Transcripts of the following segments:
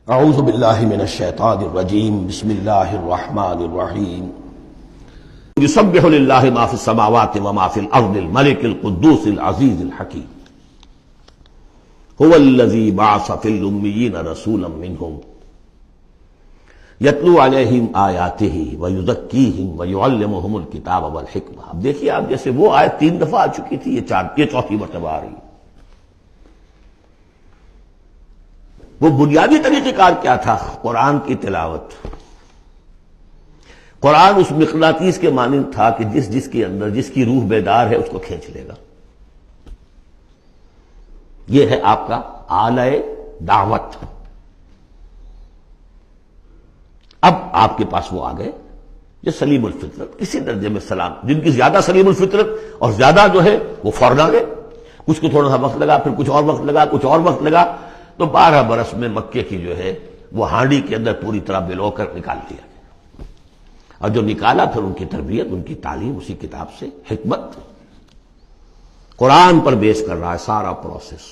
اعوذ باللہ من الشیطان الرجیم بسم اللہ الرحمن الرحیم یسبح للہ ما فی السماوات وما فی الارض الملک القدوس العزیز الحکیم هو الذی بعث فی الامیین رسولا منہم یتلو علیہم آیاتہ ویزکیہم ویعلمہم الکتاب والحکمہ۔ اب دیکھیے آپ، جیسے وہ آیت 3 دفعہ آ چکی تھی، یہ چوتھی مرتبہ آ رہی ہے۔ وہ بنیادی طریقہ کار کیا تھا؟ قرآن کی تلاوت۔ قرآن اس مقناطیس کے مانند تھا کہ جس کے اندر جس کی روح بیدار ہے اس کو کھینچ لے گا۔ یہ ہے آپ کا آلہ دعوت۔ اب آپ کے پاس وہ آ گئے جو سلیم الفطرت، کسی درجے میں سلام، جن کی زیادہ سلیم الفطرت اور زیادہ جو ہے وہ فوراً آ گئے۔ کچھ کو تھوڑا سا وقت لگا، پھر کچھ اور وقت لگا، کچھ اور وقت لگا، تو 12 برس میں مکے کی جو ہے وہ ہانڈی کے اندر پوری طرح بلو کر نکال دیا گیا۔ اور جو نکالا پھر ان کی تربیت، ان کی تعلیم اسی کتاب سے، حکمت قرآن پر بیس کر رہا ہے سارا پروسیس۔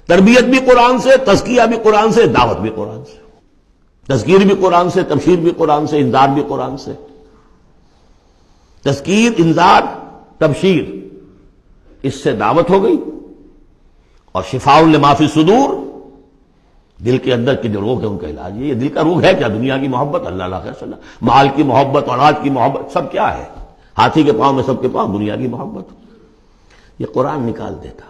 تربیت بھی قرآن سے، تزکیہ بھی قرآن سے، دعوت بھی قرآن سے، تذکیر بھی قرآن سے، تبشیر بھی قرآن سے، انذار بھی قرآن سے۔ تذکیر، انذار، تبشیر، اس سے دعوت ہو گئی، اور شفاء لما فی الصدور، دل کے اندر کی جو روگ ہے ان کا علاج۔ یہ دل کا روگ ہے کیا؟ دنیا کی محبت، اللہ علیہ وسلم، مال کی محبت، اولاد کی محبت، سب کیا ہے؟ ہاتھی کے پاؤں میں سب کے پاؤں دنیا کی محبت۔ یہ قرآن نکال دیتا ہے۔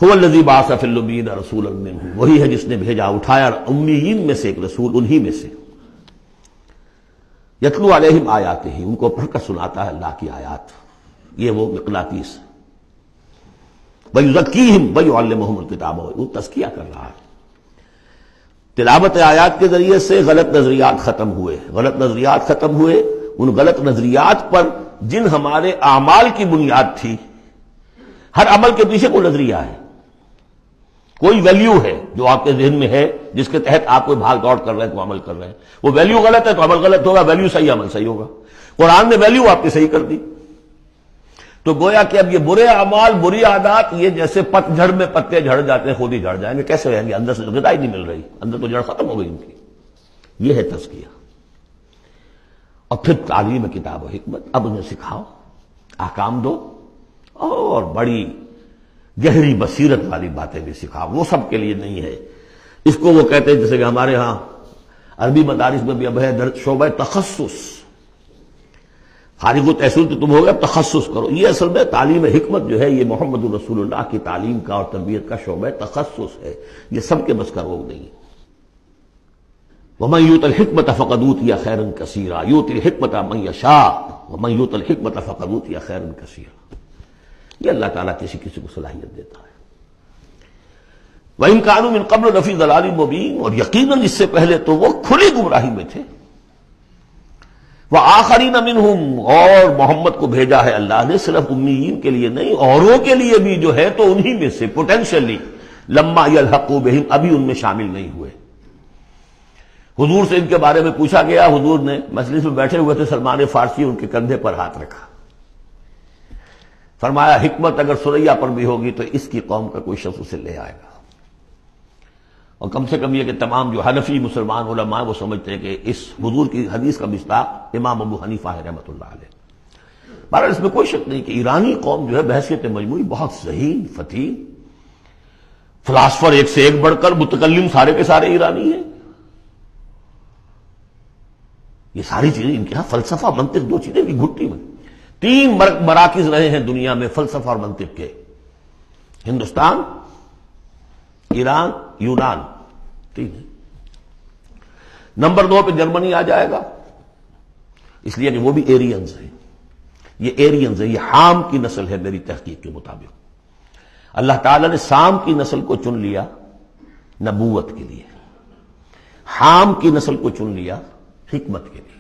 هو الذی بعث فی الامیین رسولا منہم، وہی ہے جس نے بھیجا، اٹھایا امیین میں سے ایک رسول، انہی میں سے۔ یتلو علیہم آیاتہ، ان کو پڑھ کر سناتا ہے اللہ کی آیات۔ یہ وہ مقناطیس۔ وَيُزَكِّيهِمْ وَيُعَلِّمُهُمُ الْكِتَابَ، وہ تزکیہ کر رہا ہے۔ تلاوت آیات کے ذریعے سے غلط نظریات ختم ہوئے، غلط نظریات ختم ہوئے۔ ان غلط نظریات پر جن ہمارے اعمال کی بنیاد تھی، ہر عمل کے پیچھے کوئی نظریہ ہے، کوئی ویلیو ہے جو آپ کے ذہن میں ہے، جس کے تحت آپ کوئی بھاگ دوڑ کر رہے ہیں، تو عمل کر رہے ہیں۔ وہ ویلیو غلط ہے تو عمل غلط ہوگا، ویلیو صحیح عمل صحیح ہوگا۔ قرآن نے ویلیو آپ کی صحیح کر دی، تو گویا کہ اب یہ برے اعمال، بری عادات، یہ جیسے پت جھڑ میں پتے جھڑ جاتے ہیں، خود ہی جھڑ جائیں گے۔ کیسے رہیں گے؟ اندر سے غذا ہی نہیں مل رہی، اندر تو جڑ ختم ہو گئی ان کی۔ یہ ہے تزکیہ۔ اور پھر تعلیم کتاب و حکمت، اب انہیں سکھاؤ، احکام دو، اور بڑی گہری بصیرت والی باتیں بھی سکھاؤ۔ وہ سب کے لیے نہیں ہے۔ اس کو وہ کہتے ہیں، جیسے کہ ہمارے ہاں عربی مدارس میں بھی اب ہے شعبہ تخصص۔ فارغ التحصیل تو تم ہو گئے، اب تخصص کرو۔ یہ اصل میں تعلیم حکمت جو ہے، یہ محمد رسول اللہ کی تعلیم کا اور تربیت کا شعبہ تخصص ہے۔ یہ سب کے بس کا روگ نہیں ہے۔ وَمَن يُؤْتَ الْحِكْمَةَ فَقَدْ أُوتِيَ خَيْرًا كَثِيرًا يُؤْتِي الْحِكْمَةَ مَن يَشَاءُ وَمَن يُؤْتَ الْحِكْمَةَ فَقَدْ أُوتِيَ خَيْرًا كَثِيرًا۔ یہ اللہ تعالیٰ کسی کسی کو صلاحیت دیتا ہے۔ وَإِن كَانُوا مِن قَبْلُ لَفِي ضَلَالٍ مُبِينٍ، اور یقیناً اس سے پہلے تو وہ کھلی گمراہی میں تھے۔ وَآخَرِينَ مِنْهُمْ، اور محمد کو بھیجا ہے اللہ نے صرف امیین کے لیے نہیں، اوروں کے لیے بھی جو ہے تو انہی میں سے پوٹینشلی، لما يلحقوا بهم، ابھی ان میں شامل نہیں ہوئے۔ حضور سے ان کے بارے میں پوچھا گیا، حضور نے مجلس میں بیٹھے ہوئے تھے، سلمان فارسی ان کے کندھے پر ہاتھ رکھا، فرمایا حکمت اگر سریا پر بھی ہوگی تو اس کی قوم کا کوئی شخص اسے لے آئے گا۔ اور کم سے کم یہ کہ تمام جو حنفی مسلمان علماء وہ سمجھتے ہیں کہ اس حضور کی حدیث کا مصداق امام ابو حنیفہ ہے رحمۃ اللہ علیہ۔ بہرحال اس میں کوئی شک نہیں کہ ایرانی قوم جو ہے بحیثیت مجموعی بہت ذہین، فتیل، فلاسفر ایک سے ایک بڑھ کر، متکلم سارے کے سارے ایرانی ہیں۔ یہ ساری چیزیں ان کے ہاں فلسفہ، منطق، دو چیزیں کی گھٹی میں۔ 3 مراکز رہے ہیں دنیا میں فلسفہ اور منطق کے، ہندوستان، ایران، یونان، 3 ہے۔ نمبر 2 پہ جرمنی آ جائے گا، اس لیے کہ وہ بھی ایرینز ہیں۔ یہ ایرینز ہیں، یہ حام کی نسل ہے میری تحقیق کے مطابق۔ اللہ تعالیٰ نے سام کی نسل کو چن لیا نبوت کے لیے، حام کی نسل کو چن لیا حکمت کے لیے۔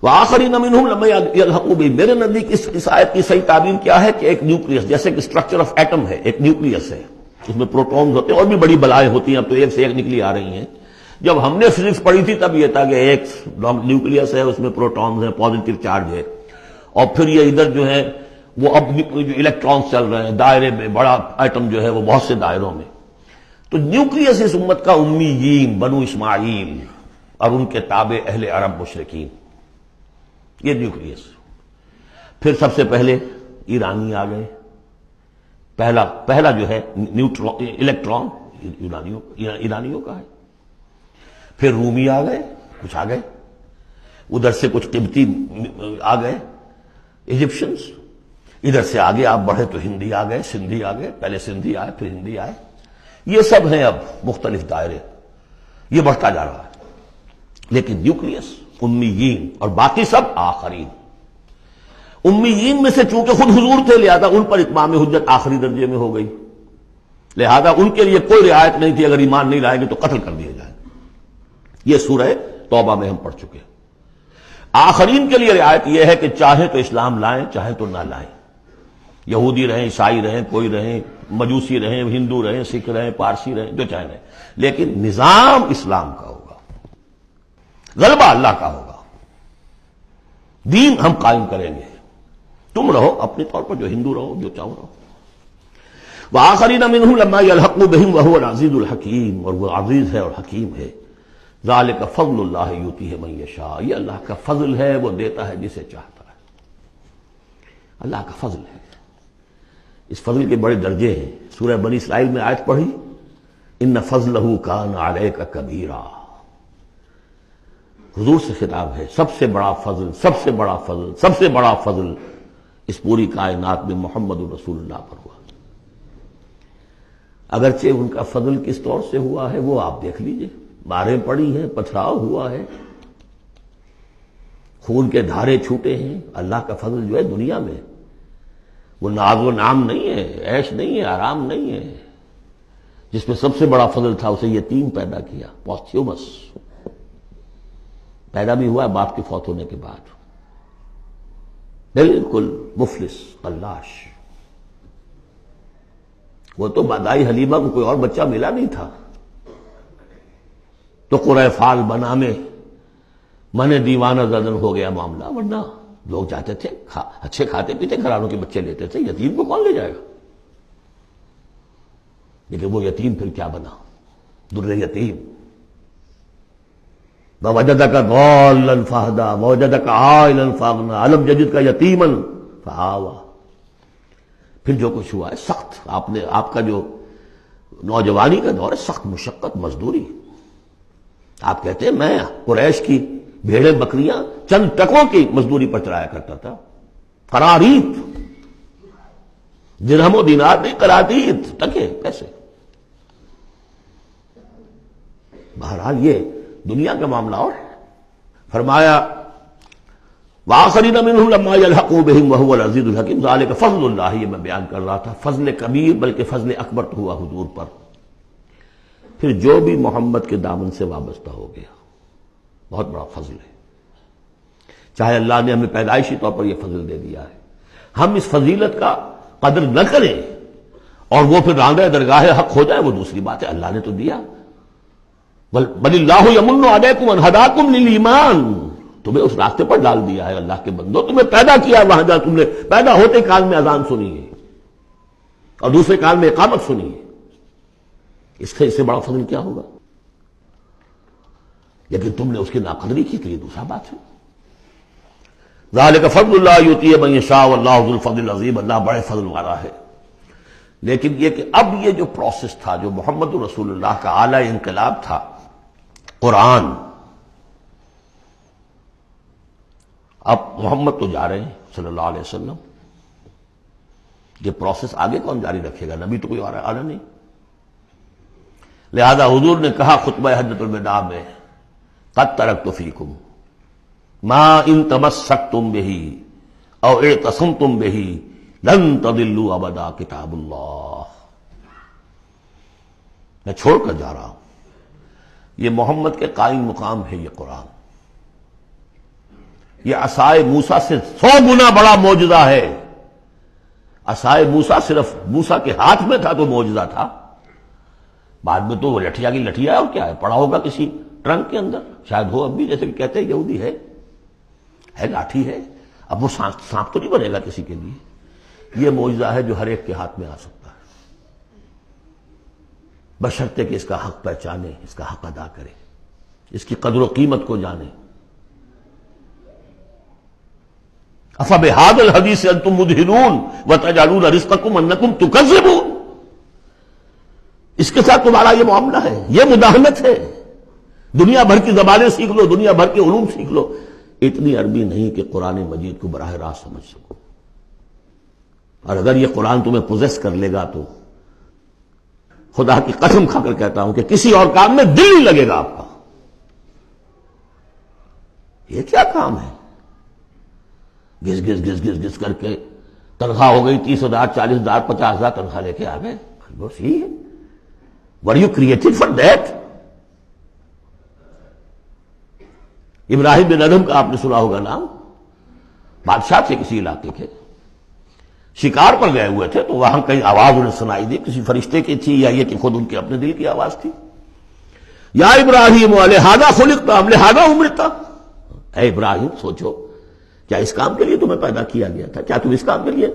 وآخرین منہم لما یلحقوا بہم، میرے نزدیک اس آیت کی صحیح تعبیر کیا ہے کہ ایک نیوکلیس، جیسے کہ اسٹرکچر آف ایٹم ہے، ایک نیوکلیس ہے، اس میں پروٹونز ہوتے ہیں، اور بھی بڑی بلائیں ہوتی ہیں، اب تو ایک سے ایک نکلی آ رہی ہیں۔ جب ہم نے فزکس پڑھی تھی تب یہ تھا کہ ایک نیوکلیس ہے، اس میں پروٹونز ہیں، پازیٹیو چارج ہے، اور پھر یہ ادھر جو ہے وہ اب جو الیکٹرانز چل رہے ہیں دائرے میں، بڑا ایٹم جو ہے وہ بہت سے دائروں میں۔ تو نیوکلیس اس امت کا امیین بنو اسماعیل اور ان کے تابع اہل عرب مشرکین، یہ نیوکلیس۔ پھر سب سے پہلے ایرانی آ گئے، پہلا جو ہے نیوٹرون الیکٹران ایرانیوں کا ہے۔ پھر رومی آ گئے، کچھ آ گئے ادھر سے، کچھ قبطی آ گئے ایجپشنز، ادھر سے آگے آپ بڑھے تو ہندی آ گئے، سندھی آ گئے، پہلے سندھی آئے پھر ہندی آئے، یہ سب ہیں اب مختلف دائرے، یہ بڑھتا جا رہا ہے۔ لیکن نیوکلیس امیین اور باقی سب آخرین۔ امیین میں سے چونکہ خود حضور تھے لہذا ان پر اتمام حجت آخری درجے میں ہو گئی، لہذا ان کے لیے کوئی رعایت نہیں تھی، اگر ایمان نہیں لائیں گے تو قتل کر دیے جائیں۔ یہ سورہ توبہ میں ہم پڑھ چکے ہیں۔ آخرین کے لیے رعایت یہ ہے کہ چاہے تو اسلام لائیں چاہے تو نہ لائیں، یہودی رہیں، عیسائی رہیں، کوئی رہیں، مجوسی رہیں، ہندو رہیں، سکھ رہیں، پارسی رہیں، جو چاہے رہیں، لیکن نظام اسلام کا ہوگا، غلبہ اللہ کا ہوگا، دین ہم قائم کریں گے، تم رہو اپنے طور پر جو ہندو رہو، جو چاہو رہو۔ وآخرین منہم لما یلحقوا بہم وہو العزیز الحکیم، اور وہ عزیز ہے اور حکیم ہے۔ ذالک فضل اللہ یؤتیہ من یشاء، یہ اللہ کا فضل ہے، وہ دیتا ہے جسے چاہتا ہے، اللہ کا فضل ہے۔ اس فضل کے بڑے درجے ہیں۔ سورہ بنی اسرائیل میں آیت پڑھی، ان فضلہ کان علیک کبیرا، حضور سے خطاب ہے، سب سے بڑا فضل، سب سے بڑا فضل، سب سے بڑا فضل اس پوری کائنات میں محمد رسول اللہ پر ہوا۔ اگرچہ ان کا فضل کس طور سے ہوا ہے وہ آپ دیکھ لیجئے، ماریں پڑی ہیں، پتھراؤ ہوا ہے، خون کے دھارے چھوٹے ہیں۔ اللہ کا فضل جو ہے دنیا میں وہ ناز و نام نہیں ہے، عیش نہیں ہے، آرام نہیں ہے۔ جس میں سب سے بڑا فضل تھا اسے یتیم پیدا کیا، پوسٹیومس پیدا بھی ہوا ہے باپ کے فوت ہونے کے بعد، بالکل مفلس قلاش۔ وہ تو دائی حلیمہ کو کوئی اور بچہ ملا نہیں تھا تو قرۂ فال بنا میں من دیوانہ زدن ہو گیا معاملہ، ورنہ لوگ جاتے تھے، اچھے کھاتے پیتے گھرانوں کے بچے لیتے تھے، یتیم کو کون لے جائے گا؟ لیکن وہ یتیم پھر کیا بنا، در یتیم۔ ووجدک ضالا فہدی ووجدک عائلا فاغنی الم یجدک یتیما فآوی۔ پھر جو کچھ ہوا ہے سخت، آپ کا جو نوجوانی کا دور ہے، سخت مشقت مزدوری۔ آپ کہتے ہیں میں قریش کی بھیڑیں بکریاں چند ٹکوں کی مزدوری پر چلایا کرتا تھا، قرارید، درہم و دینار نہیں، قرارید، ٹکے پیسے۔ بہرحال یہ دنیا کا معاملہ اور ہے۔ فرمایا وآخرین منہم لما یلحقوا بہم وہو العزیز الحکیم، ذالک فضل اللہ، یہ میں بیان کر رہا تھا، فضل کبیر بلکہ فضل اکبر تو ہوا حضور پر۔ پھر جو بھی محمد کے دامن سے وابستہ ہو گیا، بہت بڑا فضل ہے۔ چاہے اللہ نے ہمیں پیدائشی طور پر یہ فضل دے دیا ہے، ہم اس فضیلت کا قدر نہ کریں اور وہ پھر راندہ درگاہ حق ہو جائے وہ دوسری بات ہے، اللہ نے تو دیا۔ بل اللہ یمن علیکم ان ہداکم للایمان، تمہیں اس راستے پر ڈال دیا ہے اللہ کے بندو، تمہیں پیدا کیا وہاں جہاں تم نے پیدا ہوتے کال میں اذان سنی ہے اور دوسرے کال میں اقامت سنی ہے، اس سے بڑا فضل کیا ہوگا؟ لیکن تم نے اس کی ناقدری کی تو یہ دوسرا بات ہے۔ ذالک فضل اللہ یؤتیہ من یشاء واللہ ذو الفضل العظیم، اللہ بڑے فضل والا ہے۔ لیکن یہ کہ اب یہ جو پروسیس تھا، جو محمد رسول اللہ کا اعلی انقلاب تھا، قرآن، اب محمد تو جا رہے ہیں صلی اللہ علیہ وسلم، یہ پروسیس آگے کون جاری رکھے گا؟ نبی تو کوئی آ رہا نہیں۔ لہذا حضور نے کہا خطبہ حجۃ الوداع میں، قد ترکت فیکم ما ان تمسکتم بہ او اعتصمتم بہ لن تضلوا ابدا کتاب اللہ، میں چھوڑ کر جا رہا ہوں، یہ محمد کے قائم مقام ہے یہ قرآن، یہ عصائے موسیٰ سے 100 گنا بڑا معجزہ ہے۔ عصائے موسیٰ صرف موسیٰ کے ہاتھ میں تھا تو معجزہ تھا، بعد میں تو وہ لٹھیا کی لٹھیا ہے، اور کیا ہے، پڑا ہوگا کسی ٹرنک کے اندر، شاید ہو اب بھی، جیسے کہ کہتے ہیں یہودی ہے لاٹھی ہے، اب وہ سانپ تو نہیں بنے گا کسی کے لیے، یہ معجزہ ہے جو ہر ایک کے ہاتھ میں آ سکتا ہے۔ بشرطے کہ اس کا حق پہچانے، اس کا حق ادا کرے، اس کی قدر و قیمت کو جانے۔ افبہذا الحدیث انتم مدہنون وتجعلون رزقکم انکم تکذبون، اس کے ساتھ تمہارا یہ معاملہ ہے، یہ مداہنت ہے۔ دنیا بھر کی زبانیں سیکھ لو، دنیا بھر کے علوم سیکھ لو، اتنی عربی نہیں کہ قرآن مجید کو براہ راست سمجھ سکو۔ اور اگر یہ قرآن تمہیں پوزیس کر لے گا تو خدا کی قسم کھا کر کہتا ہوں کہ کسی اور کام میں دل نہیں لگے گا آپ کا۔ یہ کیا کام ہے؟ گھس گھس گھس گھس گھس کر کے تنخواہ ہو گئی 30,000 40,000 50,000 تنخواہ لے کے آ گئے، بس یہی ہے۔ Were you created for that؟ ابراہیم بن ادم کا آپ نے سنا ہوگا نام، بادشاہ تھے کسی علاقے کے، شکار پر گئے ہوئے تھے تو وہاں کہیں آواز انہیں سنائی دی، کسی فرشتے کی تھی یا یہ کہ خود ان کے اپنے دل کی آواز تھی، یا ابراہیم لہذا خلقت ام لہذا امرت، اے ابراہیم سوچو کیا اس کام کے لیے تمہیں پیدا کیا گیا تھا؟ کیا تم اس کام کے لیے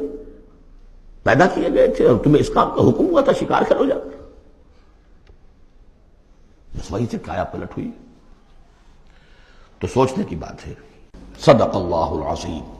پیدا کیے گئے تھے اور تمہیں اس کام کا حکم ہوا تھا شکار کرو جا کر؟ بس وہی سے کایا پلٹ ہوئی۔ تو سوچنے کی بات ہے۔ صدق اللہ العظیم۔